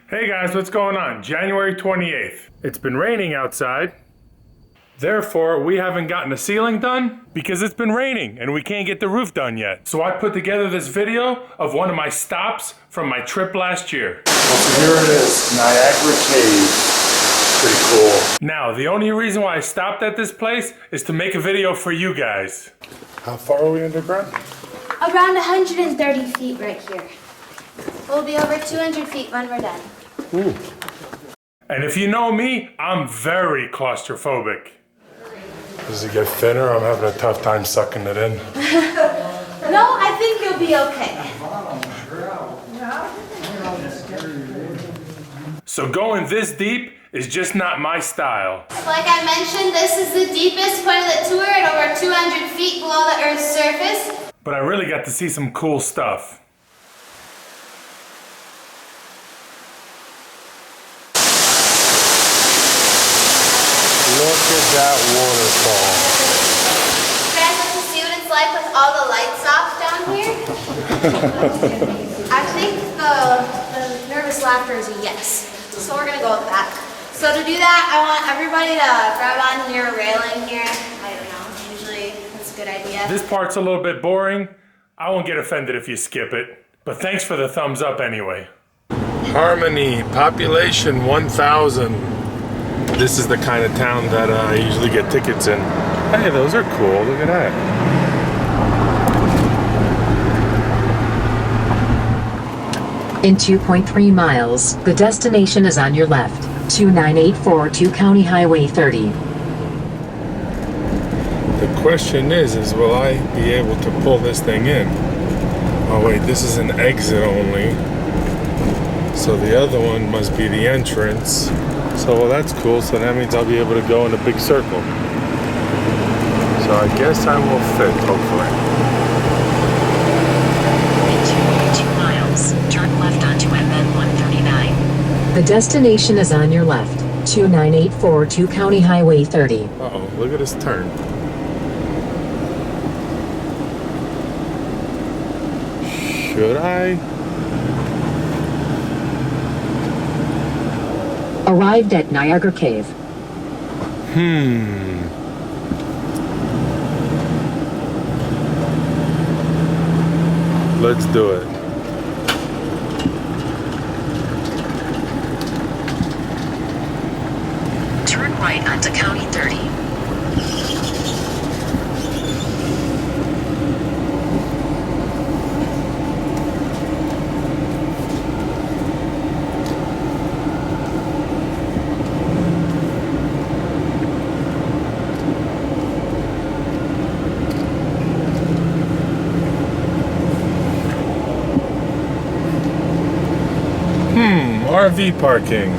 Hey guys, what's going on? January 28th. It's been raining outside. Therefore, we haven't gotten the ceiling done because it's been raining and we can't get the roof done yet. So I put together this video of one of my stops from my trip last year. So here it is, Niagara Cave. Pretty cool. Now, the only reason why I stopped at this place is to make a video for you guys. How far are we underground? Around 130 feet right here. We'll be over 200 feet when we're done. Ooh. And if you know me, I'm very claustrophobic. Does it get thinner? I'm having a tough time sucking it in. No, I think you'll be okay. So going this deep is just not my style. Like I mentioned, this is the deepest point of the tour at over 200 feet below the Earth's surface. But I really got to see some cool stuff. Look at that waterfall. You guys want to see what it's like with all the lights off down here? I think the nervous laughter is a yes. So we're gonna go with that. So to do that, I want everybody to grab on your railing here. I don't know, usually that's a good idea. This part's a little bit boring. I won't get offended if you skip it. But thanks for the thumbs up anyway. Harmony, population 1,000. This is the kind of town that I usually get tickets in. Hey, those are cool. Look at that. In 2.3 miles, the destination is on your left. 29842 County Highway 30. The question is will I be able to pull this thing in? Oh wait, this is an exit only. So the other one must be the entrance. So, well, that's cool. So that means I'll be able to go in a big circle. So I guess I will fit, hopefully. In 2.2 miles, turn left onto MN 139. The destination is on your left. 29842 County Highway 30. Uh-oh, look at this turn. Should I? Arrived at Niagara Cave. Let's do it. Turn right onto County 30. RV parking.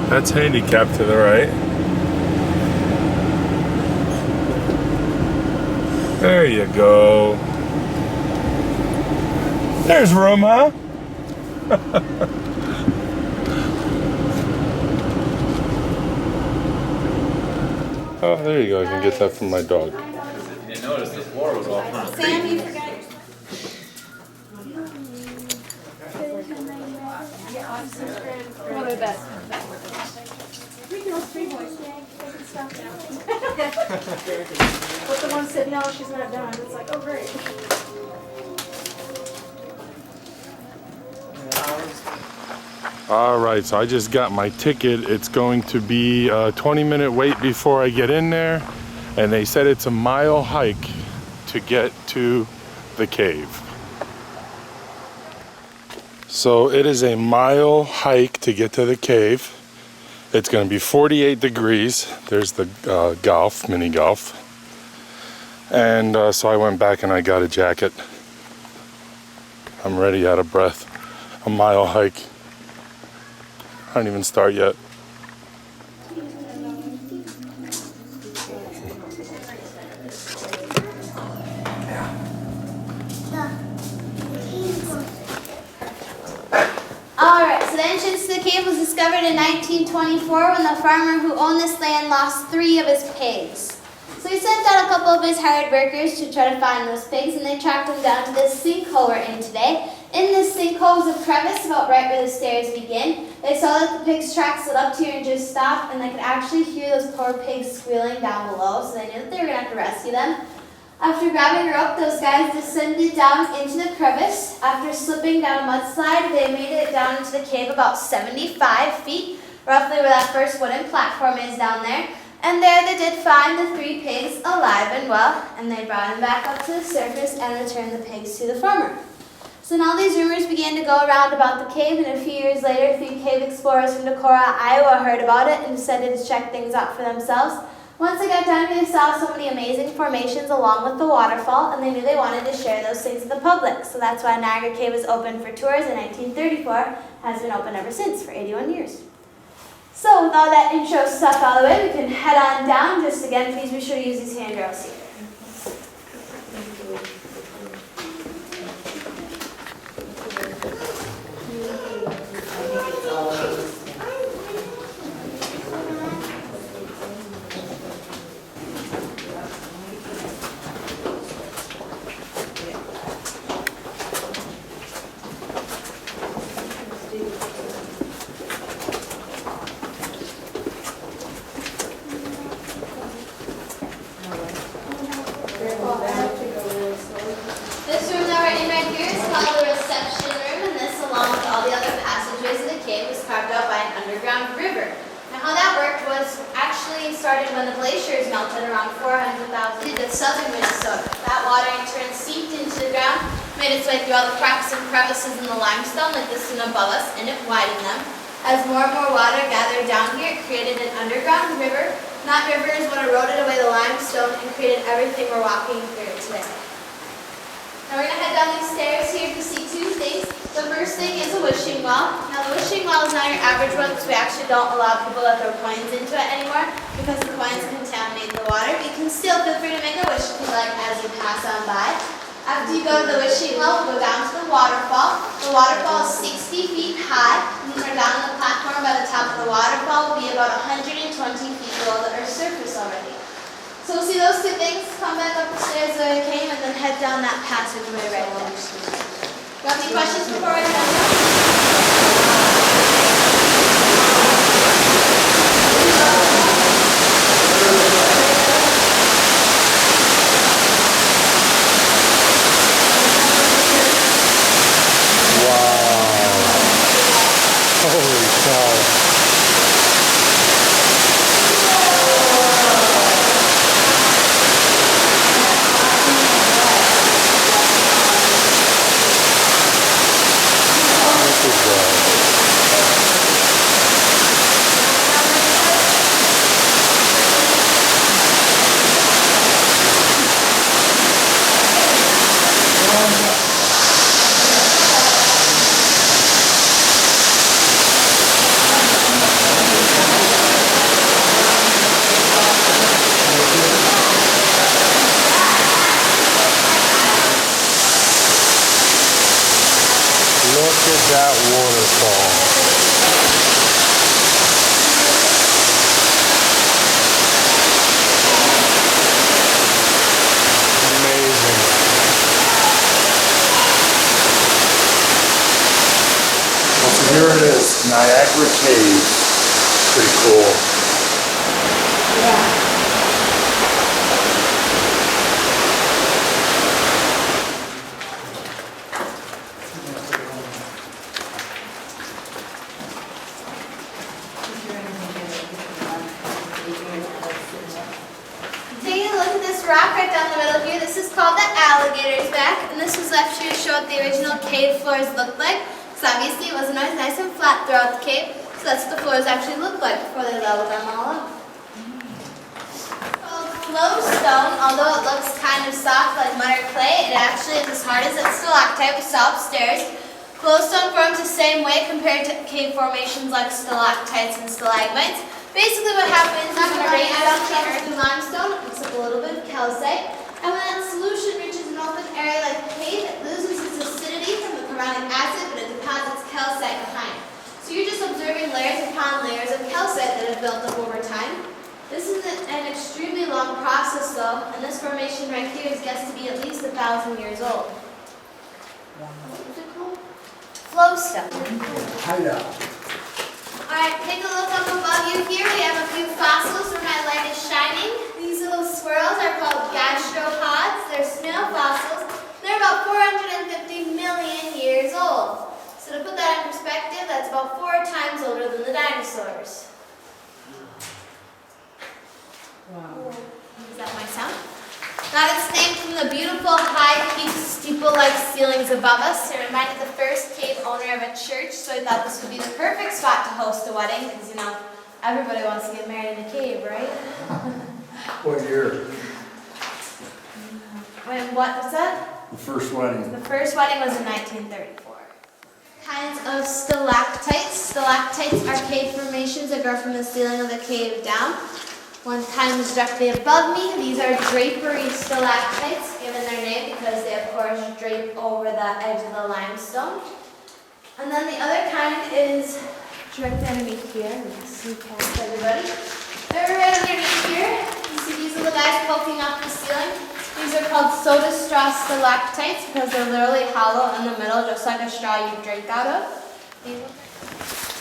That's handicapped to the right. There you go. There's room, huh? Oh, there you go. I can get that from my dog. You didn't notice the floor was all concrete. Sam, you forgot. Probably best. But the one said no, she's not done. It's like, oh great. All right, so I just got my ticket. It's going to be a 20-minute wait before I get in there. And they said it's a mile hike to get to the cave. So it is a mile hike to get to the cave. It's going to be 48 degrees. There's the mini golf. And so I went back and I got a jacket. I'm ready, out of breath. A mile hike. I didn't even start yet. Alright, so the entrance to the cave was discovered discovered in 1924 when the farmer who owned this land lost 3 of his pigs. So he sent out a couple of his hired workers to try to find those pigs, and they tracked them down to this sinkhole we're in today. In this sinkhole was a crevice about right where the stairs begin. They saw that the pigs' tracks led up to here and just stopped, and they could actually hear those poor pigs squealing down below, so they knew that they were going to have to rescue them. After grabbing a rope, those guys descended down into the crevice. After slipping down a mudslide, they made it down into the cave about 75 feet, roughly where that first wooden platform is down there. And there they did find the 3 pigs alive and well, and they brought them back up to the surface and returned the pigs to the farmer. So now these rumors began to go around about the cave, and a few years later, 3 cave explorers from Decorah, Iowa heard about it and decided to check things out for themselves. Once they got down here, they saw so many amazing formations along with the waterfall, and they knew they wanted to share those things with the public. So that's why Niagara Cave was opened for tours in 1934, has been open ever since for 81 years. So with all that intro stuff out of the way, we can head on down. Just again, please be sure to use these handrails here. This room that we're in right here is called the reception room, and this, along with all the other passageways of the cave, was carved out by an underground river. Now how that worked was actually started when the glaciers melted around 400,000 into southern Minnesota. That water in turn seeped into the ground, made its way through all the cracks and crevices in the limestone like this one above us, and it widened them. As more and more water gathered down here, it created an underground river. And that river is what eroded away the limestone and created everything we're walking through today. Now we're going to head down these stairs here to see 2 things. The first thing is a wishing well. Now the wishing well is not your average one because we actually don't allow people to throw coins into it anymore because the coins contaminate the water. But you can still feel free to make a wish if you like as you pass on by. After you go to the wishing well, we'll go down to the waterfall. The waterfall is 60 feet high. And we're down on the platform by the top of the waterfall will be about 120 feet below the Earth's surface already. So we'll see those 2 things, come back up the stairs where we came, and then head down that passageway right there. Got any questions before we head down? Holy cow. Look at that waterfall. Amazing. Well, so here it is, Niagara Cave. Pretty cool. Yeah. Taking a look at this rock right down the middle here, this is called the alligator's back, and this was left here to show what the original cave floors looked like. So obviously it wasn't always nice and flat throughout the cave, so that's what the floors actually looked like before they leveled them all up. Called flowstone, although it looks kind of soft like mud or clay, it actually is as hard as that stalactite we saw upstairs. Flowstone forms the same way compared to cave formations like stalactites and stalagmites. Basically what happens is when rain comes through limestone, it picks up a little bit of calcite, and when that solution reaches an open area like the cave, it loses its acidity from the chloronic acid, but it deposits calcite behind. So you're just just observing layers upon layers of calcite that have built up over time. This is an extremely long process though, and this formation right here is guessed to be at least 1,000 years old. What's it called? Flowstone. Hideout. Alright, take a look up above you here. We have a few fossils where my light is shining. These little swirls are called gastropods. They're snail fossils. They're about 450 million years old. So to put that in perspective, that's about 4 times older than the dinosaurs. Wow. Is that my sound? Got its name from the beautiful high-peaked steeple-like ceilings above us. It reminded the first cave owner of a church, so I thought this would be the perfect spot to host a wedding, because, you know, everybody wants to get married in a cave, right? What year? What was that? The first wedding. The first wedding was in 1934. Kinds of stalactites. Stalactites are cave formations that grow from the ceiling of the cave down. One kind is directly above me. These are drapery stalactites, given their name because they, of course, drape over the edge of the limestone. And then the other kind is directly underneath here. See past everybody. They're right underneath here. You see these little guys poking off the ceiling? These are called soda straw stalactites because they're literally hollow in the middle, just like a straw you drink out of.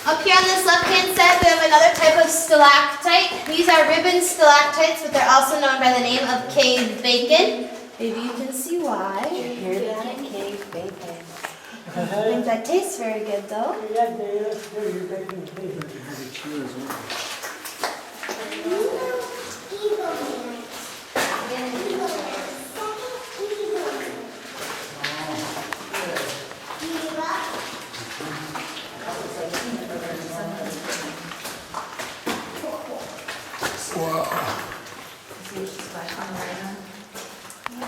Up here on this left-hand side, we have another type of stalactite. These are ribbon stalactites, but they're also known by the name of cave bacon. Maybe you can see why. Cave bacon. I think that tastes very good, though.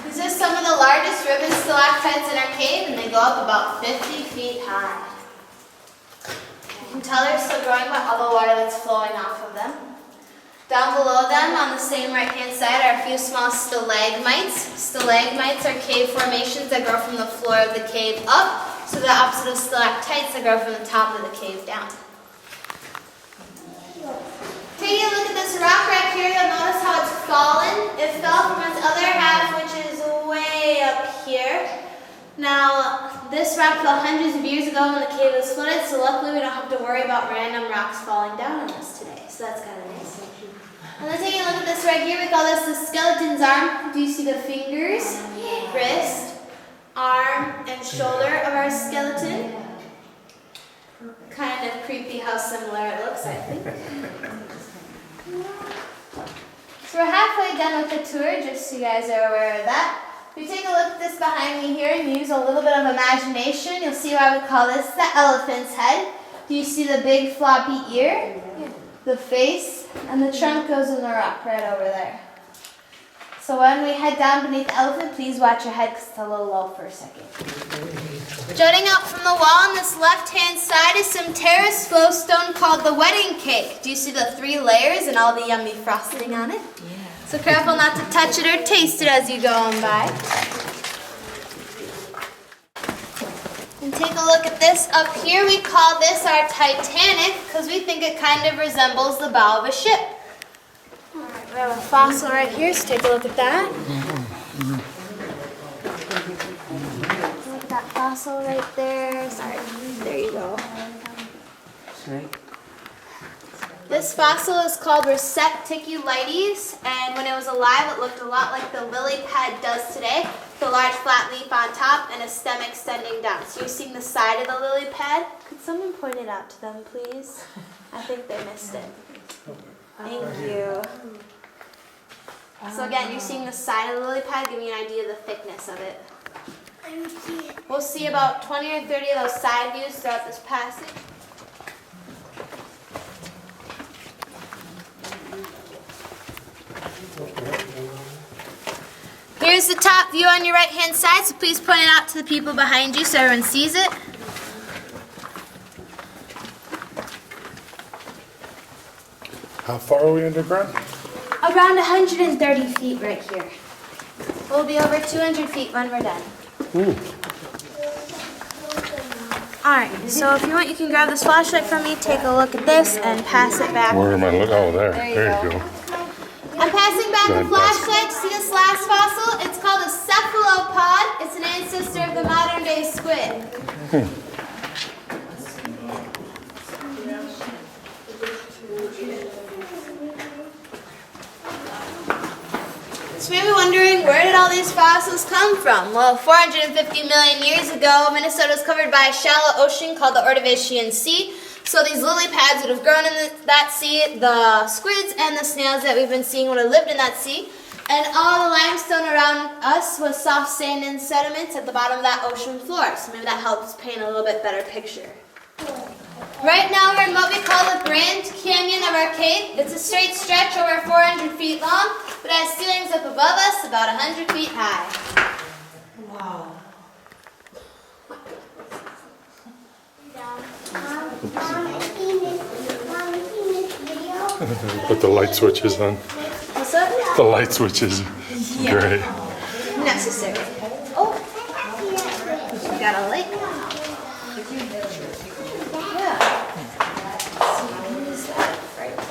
These are some of the largest ribbon stalactites in our cave, and they go up about 50 feet high. You can tell they're still growing by all the water that's flowing off of them. Down below them, on the same right-hand side, are a few small stalagmites. Stalagmites are cave formations that grow from the floor of the cave up, so the opposite of stalactites that grow from the top of the cave down. Taking a look at this rock right here, you'll notice how it's fallen. It fell from its other half, which is way up here. Now, this rock fell hundreds of years ago when the cave was flooded, so luckily we don't have to worry about random rocks falling down on us today. So that's kind of nice. And then taking a look at this right here, we call this the skeleton's arm. Do you see the fingers, wrist, arm, and shoulder of our skeleton? Kind of creepy how similar it looks, I think. So we're halfway done with the tour, just so you guys are aware of that. If you take a look at this behind me here and use a little bit of imagination, you'll see why we call this the elephant's head. Do you see the big floppy ear, the face, and the trunk goes in the rock right over there. So when we head down beneath the elephant, please watch your head because it's a little low for a second. Jutting out from the wall on this left-hand side is some terrace flowstone called the wedding cake. Do you see the 3 layers and all the yummy frosting on it? Yeah. So careful not to touch it or taste it as you go on by. And take a look at this up here. We call this our Titanic because we think it kind of resembles the bow of a ship. All right, we have a fossil right here, so take a look at that. Look at that fossil right there. Sorry, there you go. This fossil is called Receptaculites, and when it was alive, it looked a lot like the lily pad does today, with a large flat leaf on top and a stem extending down. So you're seeing the side of the lily pad. Could someone point it out to them, please? I think they missed it. Thank you. So again, you're seeing the side of the lily pad, giving you an idea of the thickness of it. We'll see about 20 or 30 of those side views throughout this passage. Here's the top view on your right-hand side, so please point it out to the people behind you so everyone sees it. How far are we underground? Around 130 feet right here. We'll be over 200 feet when we're done. Ooh. Alright, so if you want, you can grab this flashlight from me, take a look at this, and pass it back. Where am I looking? Oh, there. There you There you go. go. I'm passing back Go the ahead, pass it. flashlight to see this last fossil. It's called a cephalopod. It's an ancestor of the modern day squid. So you may be wondering, where did all these fossils come from? Well, 450 million years ago, Minnesota was covered by a shallow ocean called the Ordovician Sea. So these lily pads would have grown in that sea. The squids and the snails that we've been seeing would have lived in that sea. And all the limestone around us was soft sand and sediments at the bottom of that ocean floor. So maybe that helps paint a little bit better picture. Right now we're in what we call the Grand Canyon of our cave. It's a straight stretch over 400 feet long, but has ceilings up above us about 100 feet high. Wow. Put the light switches on. What's that? The light switches. Great. Necessary. Oh, we got a light.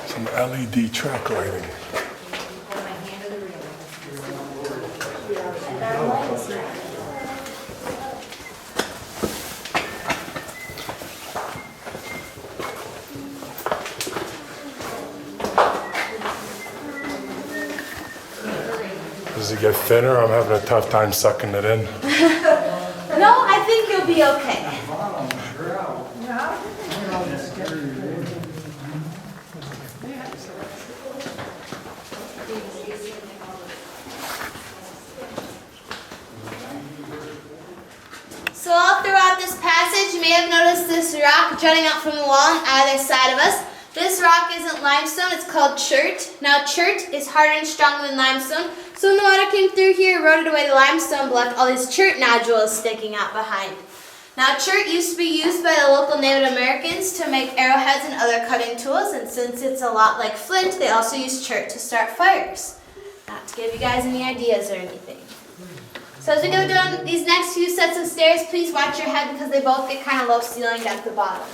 Some LED track lighting. Does it get thinner? I'm having a tough time sucking it in. No, I think you'll be okay. So all throughout this passage, you may have noticed this rock jutting out from the wall on either side of us. This rock isn't limestone, it's called chert. Now chert is harder and stronger than limestone, so when the water came through here, eroded away the limestone, but left all these chert nodules sticking out behind. Now chert used to be used by the local Native Americans to make arrowheads and other cutting tools, and since it's a lot like flint, they also use chert to start fires. Not to give you guys any ideas or anything. So as we go down these next few sets of stairs, please watch your head because they both get kind of low ceilinged at the bottom.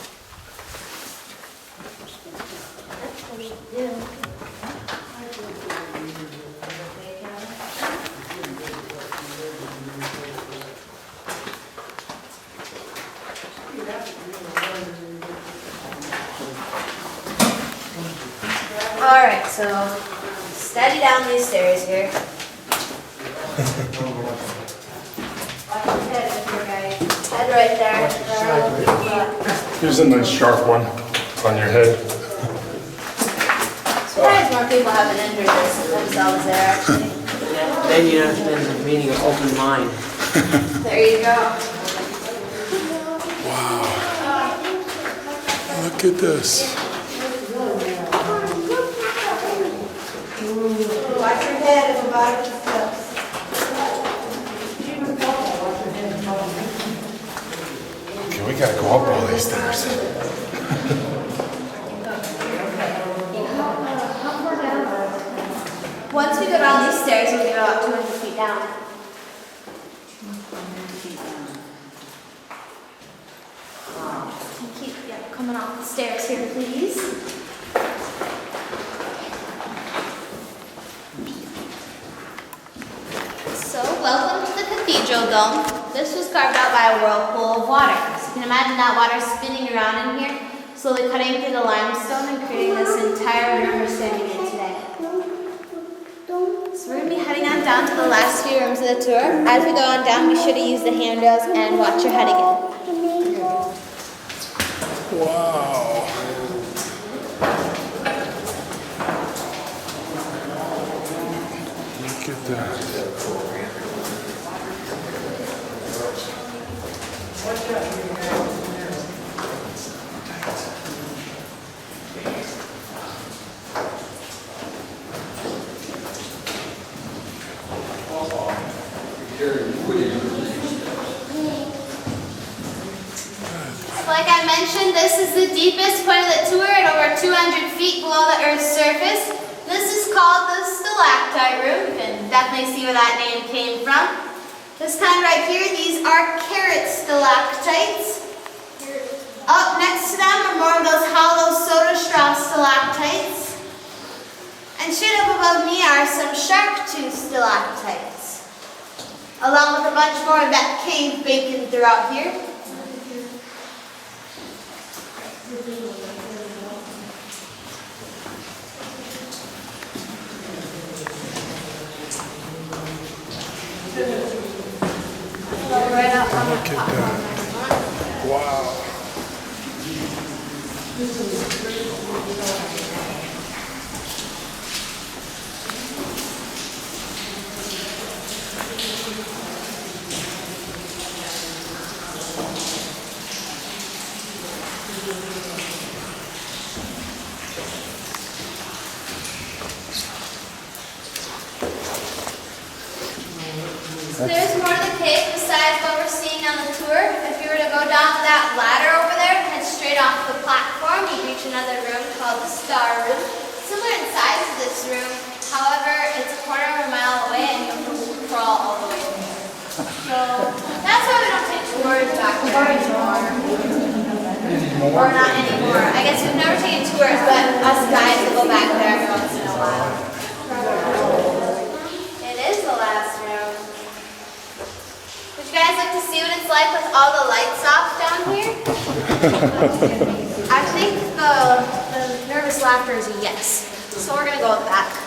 Alright, so steady down these stairs here. Head right there. Here's a nice sharp one on your head. Surprised more people haven't entered this themselves there, actually. Then you understand the meaning of open mind. There you go. Look at this. Watch your head at the bottom of the steps. Okay, we gotta go up all these stairs. Once we go down these stairs, we'll be about 200 feet down. Keep coming off the stairs here, please. So, welcome to the Cathedral Dome. This was carved out by a whirlpool of water. So you can imagine that water spinning around in here, slowly cutting through the limestone and creating this entire room we're standing in today. So we're going to be heading on down to the last few rooms of the tour. As we go on down, be sure to use the handrails and watch your head again. Wow. Look at that. Like I mentioned, this is the deepest point of the tour at over 200 feet below the Earth's surface. This is called the stalactite room. You can definitely see where that name came from. This kind right here, these are carat stalactites. Up next to them are more of those hollow soda straw stalactites. And straight up above me are some shark tooth stalactites. Along with a bunch more of that cave bacon throughout here. Right up on Look the at top. that. Wow. So there's more to the cave besides what we're seeing on the tour. If you were to go down that ladder over there and head straight off the platform, you'd reach another room called the Star Room. Similar in size to this room, however, it's a quarter of a mile away and you have to crawl all the way there. So that's why we don't take tours back there anymore. Or not anymore. I guess we've never taken tours, but us guys will go back there every once in a while. It is the last room. Would you guys like to see what it's like with all the lights off down here? I think the nervous laughter is a yes. So we're going to go with that.